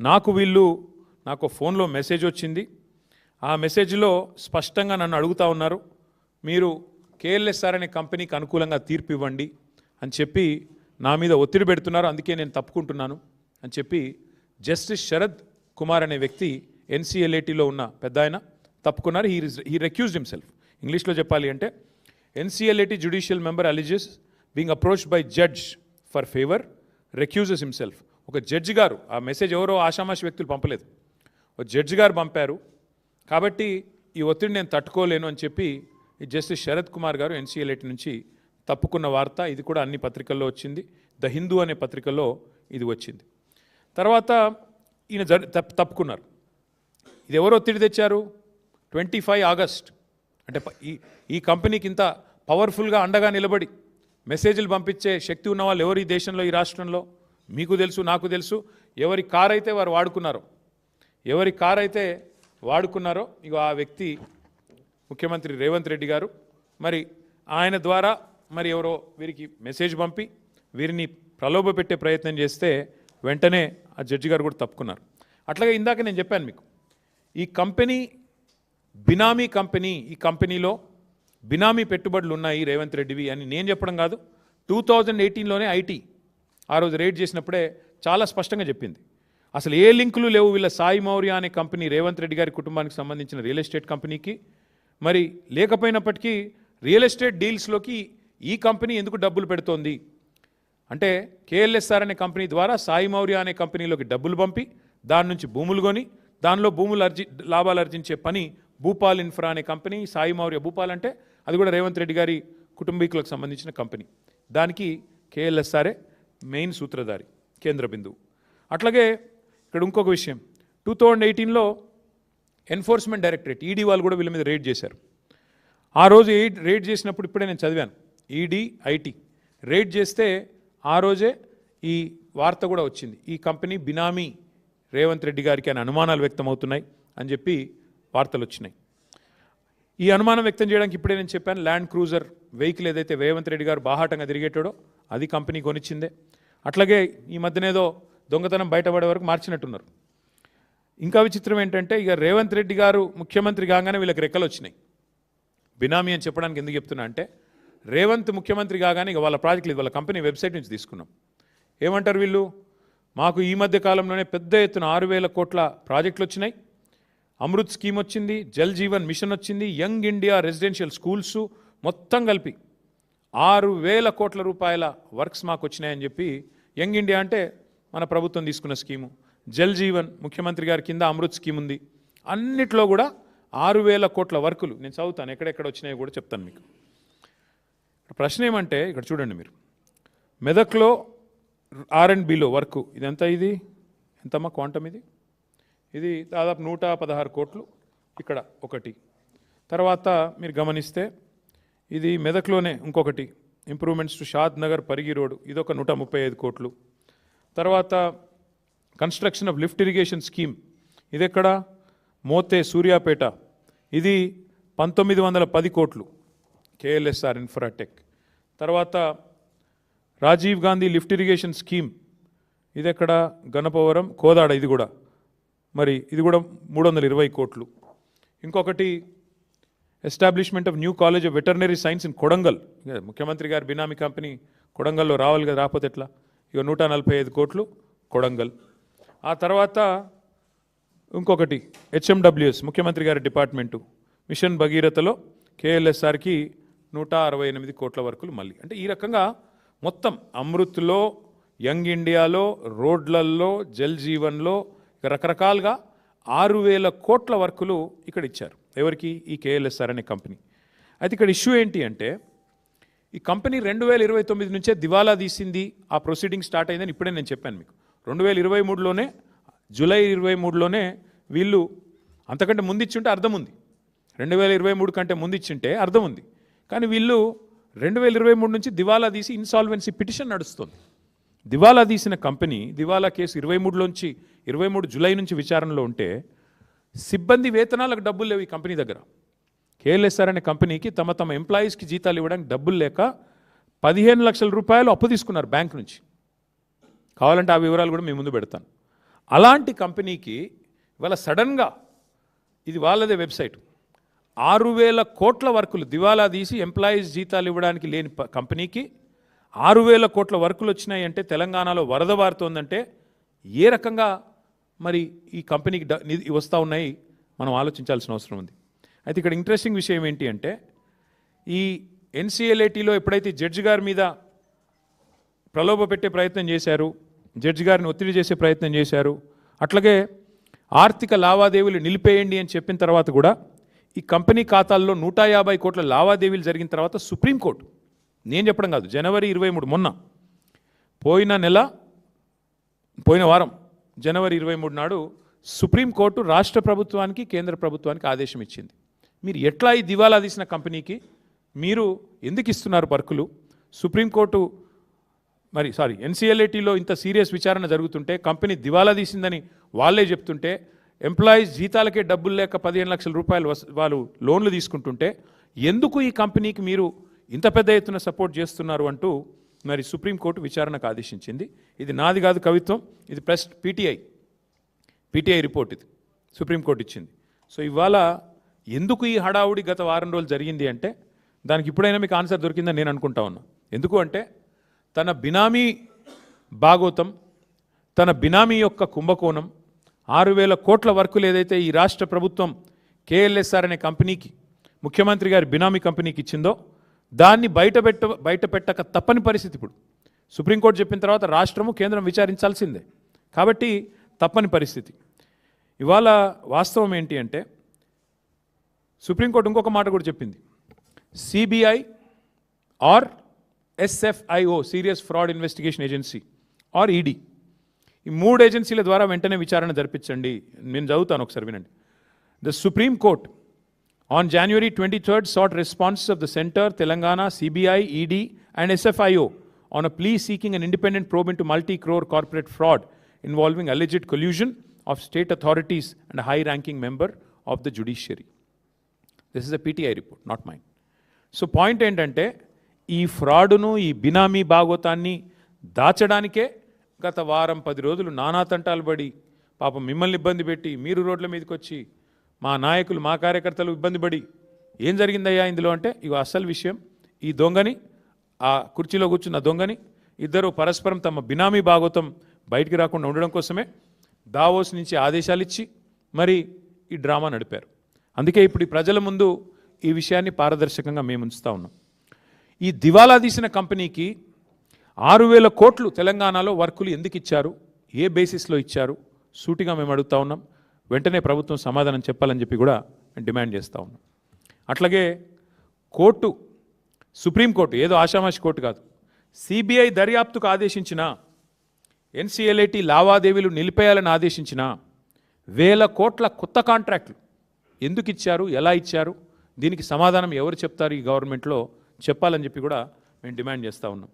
నాకు ఫోన్లో మెసేజ్ వచ్చింది. ఆ మెసేజ్లో స్పష్టంగా నన్ను అడుగుతా ఉన్నారు, మీరు కేఎల్ఎస్ఆర్ అనే కంపెనీకి అనుకూలంగా తీర్పు ఇవ్వండి అని చెప్పి నా మీద ఒత్తిడి పెడుతున్నారు, అందుకే నేను తప్పుకుంటున్నాను అని చెప్పి జస్టిస్ శరద్ కుమార్ అనే వ్యక్తి ఎన్సీఎల్ఏటీలో ఉన్న పెద్ద ఆయన తప్పుకున్నారు. He రెక్యూజ్డ్ himself. ఇంగ్లీష్లో చెప్పాలి అంటే NCLAT judicial member alleges being approached by judge for favour recuses himself. ఒక జడ్జి గారు, ఆ మెసేజ్ ఎవరో ఆషామాషి వ్యక్తులు పంపలేదు, ఒక జడ్జి గారు పంపారు, కాబట్టి ఈ ఒత్తిడి నేను తట్టుకోలేను అని చెప్పి ఈ జస్టిస్ శరద్ కుమార్ గారు ఎన్సీఎల్ఏటీ నుంచి తప్పుకున్న వార్త. ఇది కూడా అన్ని పత్రికల్లో వచ్చింది. ద హిందూ అనే పత్రికల్లో ఇది వచ్చింది. తర్వాత ఈయన తప్పుకున్నారు. ఇది ఎవరు ఒత్తిడి తెచ్చారు? 25 ఆగస్ట్ అంటే ఈ కంపెనీకి ఇంత పవర్ఫుల్గా అండగా నిలబడి మెసేజ్లు పంపించే శక్తి ఉన్న వాళ్ళు ఎవరు ఈ దేశంలో, ఈ రాష్ట్రంలో? మీకు తెలుసు, నాకు తెలుసు. ఎవరి కార్ అయితే వారు వాడుకున్నారో ఇక ఆ వ్యక్తి ముఖ్యమంత్రి రేవంత్ రెడ్డి గారు. మరి ఆయన ద్వారా మరి ఎవరో వీరికి మెసేజ్ పంపి వీరిని ప్రలోభ పెట్టే ప్రయత్నం చేస్తే వెంటనే ఆ జడ్జి గారు కూడా తప్పుకున్నారు. అట్లాగే ఇందాక నేను చెప్పాను మీకు, ఈ కంపెనీ బినామీ కంపెనీ, ఈ కంపెనీలో బినామీ పెట్టుబడులు ఉన్నాయి రేవంత్ రెడ్డివి అని నేను చెప్పడం కాదు. 2018లోనే ఐటీ ఆ రోజు రేడ్ చేసినప్పుడే చాలా స్పష్టంగా చెప్పింది. అసలు ఏ లింకులు లేవు వీళ్ళ సాయి మౌర్య అనే కంపెనీ రేవంత్ రెడ్డి గారి కుటుంబానికి సంబంధించిన రియల్ ఎస్టేట్ కంపెనీకి. మరి లేకపోయినప్పటికీ రియల్ ఎస్టేట్ డీల్స్లోకి ఈ కంపెనీ ఎందుకు డబ్బులు పెడుతోంది అంటే కేఎల్ఎస్ఆర్ అనే కంపెనీ ద్వారా సాయి మౌర్య అనే కంపెనీలోకి డబ్బులు పంపి దాని నుంచి భూములు కొని దానిలో లాభాలు ఆర్జించే పని భూపాల్ ఇన్ఫ్రా అనే కంపెనీ. సాయి మౌర్య భూపాల్ అంటే అది కూడా రేవంత్ రెడ్డి గారి కుటుంబీకులకు సంబంధించిన కంపెనీ. దానికి కేఎల్ఎస్ఆర్ఏ మెయిన్ సూత్రధారి, కేంద్ర బిందువు. అట్లాగే ఇక్కడ ఇంకొక విషయం, 2018లో ఎన్ఫోర్స్మెంట్ డైరెక్టరేట్ ఈడీ వాళ్ళు కూడా వీళ్ళ మీద రేడ్ చేశారు. ఆ రోజు రేడ్ చేసినప్పుడు ఇప్పుడే నేను చదివాను, ఈడీ ఐటీ రేడ్ చేస్తే ఆ రోజే ఈ వార్త కూడా వచ్చింది, ఈ కంపెనీ బినామీ రేవంత్ రెడ్డి గారికి అని అనుమానాలు వ్యక్తమవుతున్నాయి అని చెప్పి వార్తలు వచ్చినాయి. ఈ అనుమానం వ్యక్తం చేయడానికి ఇప్పుడే నేను చెప్పాను, ల్యాండ్ క్రూజర్ వెహికల్ ఏదైతే రేవంత్ రెడ్డి గారు బాహాటంగా తిరిగేటాడో అది కంపెనీ కొనిచ్చిందే. అట్లాగే ఈ మధ్యనేదో దొంగతనం బయటపడే వరకు మార్చినట్టున్నారు. ఇంకా విచిత్రం ఏంటంటే ఇక రేవంత్ రెడ్డి గారు ముఖ్యమంత్రి కాగానే వీళ్ళకి రెక్కలు వచ్చినాయి. బినామీ అని చెప్పడానికి ఎందుకు చెప్తున్నా అంటే రేవంత్ ముఖ్యమంత్రి కాగానే ఇక వాళ్ళ ప్రాజెక్టులు వాళ్ళ కంపెనీ వెబ్సైట్ నుంచి తీసుకున్నాం. ఏమంటారు వీళ్ళు, మాకు ఈ మధ్య కాలంలోనే పెద్ద ఎత్తున 6,000 కోట్ల ప్రాజెక్టులు వచ్చినాయి, అమృత్ స్కీమ్ వచ్చింది, జల్ జీవన్ మిషన్ వచ్చింది, యంగ్ ఇండియా రెసిడెన్షియల్ స్కూల్స్ మొత్తం కలిపి 6,000 కోట్ల రూపాయల వర్క్స్ మాకు వచ్చినాయని చెప్పి. యంగ్ ఇండియా అంటే మన ప్రభుత్వం తీసుకున్న స్కీము, జల్ జీవన్ ముఖ్యమంత్రి గారి కింద అమృత్ స్కీమ్ ఉంది. అన్నిట్లో కూడా 6,000 కోట్ల వర్కులు నేను చదువుతాను, ఎక్కడెక్కడ వచ్చినాయో కూడా చెప్తాను మీకు. ప్రశ్న ఏమంటే ఇక్కడ చూడండి మీరు, మెదక్లో R&Bలో వర్క్ ఇదంతా, ఇది ఎంతమ్మా క్వాంటమ్, ఇది దాదాపు 116 కోట్లు. ఇక్కడ ఒకటి, తర్వాత మీరు గమనిస్తే ఇది మెదక్లోనే ఇంకొకటి, improvements to Shad Nagar Parigi road, ఇదొక 135 కోట్లు. తర్వాత construction of lift irrigation scheme, ఇది ఎక్కడ, మోతే సూర్యాపేట, ఇది 1910 కోట్లు కేఎల్ఎస్ఆర్ ఇన్ఫ్రాటెక్. తర్వాత Rajiv Gandhi lift irrigation scheme, ఇది ఎక్కడ, గణపవరం కోదాడ, ఇది కూడా మరి ఇది కూడా 320 కోట్లు. ఇంకొకటి establishment of new college of veterinary science in Kodangal, ముఖ్యమంత్రి గారి బినామీ కంపెనీ కొడంగల్లో రావాలి కదా, రాకపోతే ఎట్లా, ఇక 145 కోట్లు కొడంగల్. ఆ తర్వాత ఇంకొకటి HMWS ముఖ్యమంత్రి గారి డిపార్ట్మెంటు, మిషన్ భగీరథలో కేఎల్ఎస్ఆర్కి 168 కోట్ల వర్కులు మళ్ళీ. అంటే ఈ రకంగా మొత్తం అమృత్లో, యంగ్ ఇండియాలో, రోడ్లల్లో, జల్ జీవన్లో రకరకాలుగా 6,000 కోట్ల వర్కులు ఇక్కడ ఇచ్చారు. ఎవరికి? ఈ కేఎల్ఎస్ఆర్ అనే కంపెనీ. అయితే ఇక్కడ ఇష్యూ ఏంటి అంటే ఈ కంపెనీ 2029 నుంచే దివాలా తీసింది, ఆ ప్రొసీడింగ్ స్టార్ట్ అయిందని ఇప్పుడే నేను చెప్పాను మీకు. 2023లోనే జూలై 23లోనే వీళ్ళు, అంతకంటే ముందు ఇచ్చింటే అర్థం ఉంది, 2023 కంటే ముందు ఇచ్చింటే అర్థం ఉంది. కానీ వీళ్ళు 2023 నుంచి దివాలా తీసి ఇన్సాల్వెన్సీ పిటిషన్ నడుస్తుంది. దివాలా తీసిన కంపెనీ, దివాలా కేసు 23 జూలై నుంచి విచారణలో ఉంటే సిబ్బంది వేతనాలకు డబ్బులు లేవు ఈ కంపెనీ దగ్గర. కేఎల్ఎస్ఆర్ అనే కంపెనీకి తమ ఎంప్లాయీస్కి జీతాలు ఇవ్వడానికి డబ్బులు లేక 15 లక్షల రూపాయలు అప్పు తీసుకున్నారు బ్యాంక్ నుంచి. కావాలంటే ఆ వివరాలు కూడా మీ ముందు పెడతాను. అలాంటి కంపెనీకి ఇవాళ సడన్గా ఇది వాళ్ళదే వెబ్సైట్ 6,000 కోట్ల వర్కులు దివాలా తీసి ఎంప్లాయీస్ జీతాలు ఇవ్వడానికి లేని కంపెనీకి 6,000 కోట్ల వర్కులు వచ్చినాయి అంటే తెలంగాణలో వరద వారుతోందంటే ఏ రకంగా మరి ఈ కంపెనీకి వస్తూ ఉన్నాయి మనం ఆలోచించాల్సిన అవసరం ఉంది. అయితే ఇక్కడ ఇంట్రెస్టింగ్ విషయం ఏంటి అంటే ఈ ఎన్సీఎల్ఏటీలో ఎప్పుడైతే జడ్జి గారి మీద ప్రలోభ పెట్టే ప్రయత్నం చేశారు, జడ్జి గారిని ఒత్తిడి చేసే ప్రయత్నం చేశారు, అట్లాగే ఆర్థిక లావాదేవీలు నిలిపేయండి అని చెప్పిన తర్వాత కూడా ఈ కంపెనీ ఖాతాల్లో 150 కోట్ల లావాదేవీలు జరిగిన తర్వాత సుప్రీంకోర్టు, నేను చెప్పడం కాదు, జనవరి 23 మొన్న పోయిన వారం జనవరి 23 నాడు సుప్రీంకోర్టు రాష్ట్ర ప్రభుత్వానికి కేంద్ర ప్రభుత్వానికి ఆదేశం ఇచ్చింది. మీరు ఎట్లా ఈ దివాలా తీసిన కంపెనీకి మీరు ఎందుకు ఇస్తున్నారు వర్కులు? సుప్రీంకోర్టు ఎన్సీఎల్ఏటీలో ఇంత సీరియస్ విచారణ జరుగుతుంటే కంపెనీ దివాలా తీసిందని వాళ్ళే చెప్తుంటే ఎంప్లాయీస్ జీతాలకే డబ్బులు లేక 15 లక్షల రూపాయలు వాళ్ళు లోన్లు తీసుకుంటుంటే ఎందుకు ఈ కంపెనీకి మీరు ఇంత పెద్ద ఎత్తున సపోర్ట్ చేస్తున్నారు అంటూ మరి సుప్రీంకోర్టు విచారణకు ఆదేశించింది. ఇది నాది కాదు కవిత్వం, ఇది ప్రెస్ పీటీఐ రిపోర్ట్, ఇది సుప్రీంకోర్టు ఇచ్చింది. సో ఇవాళ ఎందుకు ఈ హడావుడి గత వారం రోజులు జరిగింది అంటే దానికి ఇప్పుడైనా మీకు ఆన్సర్ దొరికిందని నేను అనుకుంటా ఉన్నా. ఎందుకు అంటే తన బినామీ భాగోతం, తన బినామీ యొక్క కుంభకోణం, 6,000 కోట్ల వర్కులు ఏదైతే ఈ రాష్ట్ర ప్రభుత్వం కేఎల్ఎస్ఆర్ అనే కంపెనీకి, ముఖ్యమంత్రి గారి బినామీ కంపెనీకి ఇచ్చిందో దాన్ని బయట పెట్టక తప్పని పరిస్థితి. ఇప్పుడు సుప్రీంకోర్టు చెప్పిన తర్వాత రాష్ట్రము కేంద్రం విచారించాల్సిందే, కాబట్టి తప్పని పరిస్థితి. ఇవాళ వాస్తవం ఏంటి అంటే సుప్రీంకోర్టు ఇంకొక మాట కూడా చెప్పింది, CBI are SFIO serious fraud investigation agency are ED, ఈ 3 ఏజెన్సీల ద్వారా వెంటనే విచారణ జరిపించండి. నేను చదువుతాను, ఒకసారి వినండి. The supreme court on January 23rd sought responses of the Center, Telangana, CBI, ED and SFIO on a plea seeking an independent probe into multi-crore corporate fraud involving alleged collusion of state authorities and a high-ranking member of the judiciary. This is a PTI report, not mine. So point ఏంటంటే ఈ ఫ్రాడును, ఈ బినామీ భాగోతాన్ని దాచడానికే గత వారం 10 రోజులు నానా తంటాలు పడి పాపం మిమ్మల్ని ఇబ్బంది పెట్టి మీరు రోడ్ల మీదకి వచ్చి మా నాయకులు, మా కార్యకర్తలు ఇబ్బంది పడి ఏం జరిగిందయ్యా ఇందులో అంటే ఇవి అసలు విషయం. ఈ దొంగని, ఆ కుర్చీలో కూర్చున్న దొంగని ఇద్దరు పరస్పరం తమ బినామీ భాగోతం బయటికి రాకుండా ఉండడం కోసమే దావోస్ నుంచి ఆదేశాలు ఇచ్చి మరి ఈ డ్రామా నడిపారు. అందుకే ఇప్పుడు ఈ ప్రజల ముందు ఈ విషయాన్ని పారదర్శకంగా మేము ఉంచుతా ఉన్నాం. ఈ దివాలా తీసిన కంపెనీకి 6,000 కోట్లు తెలంగాణలో వర్కులు ఎందుకు ఇచ్చారు, ఏ బేసిస్లో ఇచ్చారు, సూటిగా మేము అడుగుతా ఉన్నాం. వెంటనే ప్రభుత్వం సమాధానం చెప్పాలని చెప్పి కూడా డిమాండ్ చేస్తూ ఉన్నాం. అట్లాగే కోర్టు, సుప్రీంకోర్టు ఏదో ఆషామాషి కోర్టు కాదు, సిబిఐ దర్యాప్తుకు ఆదేశించిన, ఎన్సీఎల్ఏటీ లావాదేవీలు నిలిపేయాలని ఆదేశించిన 1,000 కోట్ల కొత్త కాంట్రాక్టులు ఎందుకు ఇచ్చారు, ఎలా ఇచ్చారు, దీనికి సమాధానం ఎవరు చెప్తారు ఈ గవర్నమెంట్లో చెప్పాలని చెప్పి కూడా మేము డిమాండ్ చేస్తూ ఉన్నాం.